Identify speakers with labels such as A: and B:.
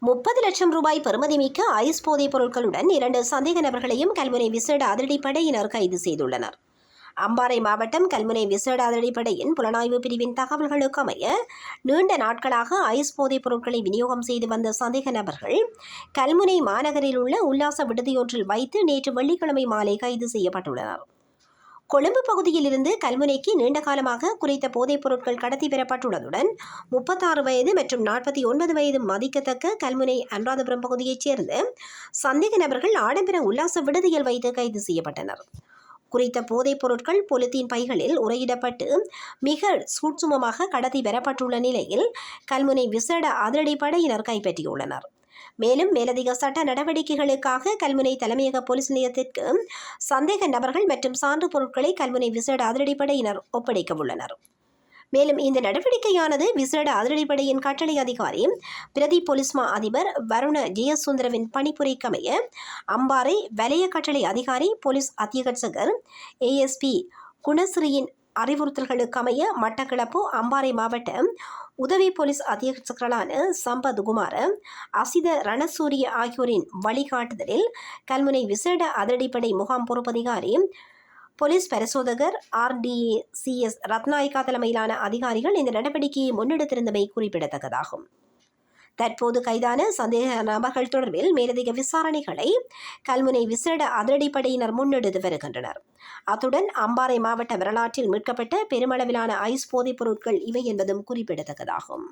A: 30 லட்சம் ரூபாய் பெறுமதிமிக்க ஐஸ் போதைப் பொருட்களுடன் 2 சந்தேக நபர்களையும் கல்முனை விசேட அதிரடிப்படையினர் கைது செய்துள்ளனர். அம்பாறை மாவட்டம் கல்முனை விசேட அதிரடிப்படையின் புலனாய்வு பிரிவின் தகவல்களுக்கு அமைய நீண்ட நாட்களாக ஐஸ் போதைப் பொருட்களை விநியோகம் செய்து வந்த சந்தேக நபர்கள் கல்முனை மாநகரில் உள்ள உல்லாச விடுதியொன்றில் வைத்து நேற்று வெள்ளிக்கிழமை மாலை கைது செய்யப்பட்டுள்ளனர். கொழும்பு பகுதியில் இருந்து கல்முனைக்கு நீண்ட காலமாக குறித்த போதைப் பொருட்கள் கடத்தி பெறப்பட்டுள்ளதுடன் 36 வயது மற்றும் 49 வயது மதிக்கத்தக்க கல்முனை அனுராதபுரம் பகுதியைச் சேர்ந்த சந்தேக நபர்கள் ஆடம்பர உல்லாச விடுதியில் வைத்து கைது செய்யப்பட்டனர். குறித்த போதைப் பொருட்கள் பொலித்தீன் பைகளில் உரையிடப்பட்டு மிக சூட்சுமமாக கடத்தி பெறப்பட்டுள்ள நிலையில் கல்முனை விசேட அதிரடிப்படையினர் கைப்பற்றியுள்ளனர். மேலும் மேலதிக சட்ட நடவடிக்கைகளுக்காக கல்முனை தலைமையக போலீஸ் நிலையத்திற்கு சந்தேக நபர்கள் மற்றும் சான்று பொருட்களை கல்முனை விசேட அதிரடிப்படையினர் ஒப்படைக்க உள்ளனர். மேலும் இந்த நடவடிக்கையானது விசேட அதிரடிப்படையின் கட்டளை அதிகாரி பிரதி போலீஸ் மா அதிபர் வருண ஜெயசுந்தரவின் பணிப்புரைக்கமைய அம்பாறை வலய கட்டளை அதிகாரி போலீஸ் அத்தியட்சகர் ASP குணஸ்ரீயின் அறிவுறுத்தல்களுக்கமைய மட்டக்களப்பு அம்பாறை மாவட்ட உதவி போலீஸ் அத்தியட்சகர்களான சம்பத் குமார அசித ரணசூரிய ஆகியோரின் வழிகாட்டுதலில் கல்முனை விசேட அதிரடிப்படை முகாம் பொறுப்பதிகாரி போலீஸ் பரிசோதகர் RDCS ரத்நாயக்கா தலைமையிலான அதிகாரிகள் இந்த நடவடிக்கையை முன்னெடுத்திருந்தமை குறிப்பிடத்தக்கதாகும். தற்போது கைதான சந்தேக நபர்கள் தொடர்பில் மேலதிக விசாரணைகளை கல்முனை விசேட அதிரடிப்படையினர் முன்னெடுத்து வருகின்றனர். அத்துடன் அம்பாறை மாவட்ட வரலாற்றில் மீட்கப்பட்ட பெருமளவிலான ஐஸ் போதைப் பொருட்கள் இவை என்பதும் குறிப்பிடத்தக்கதாகும்.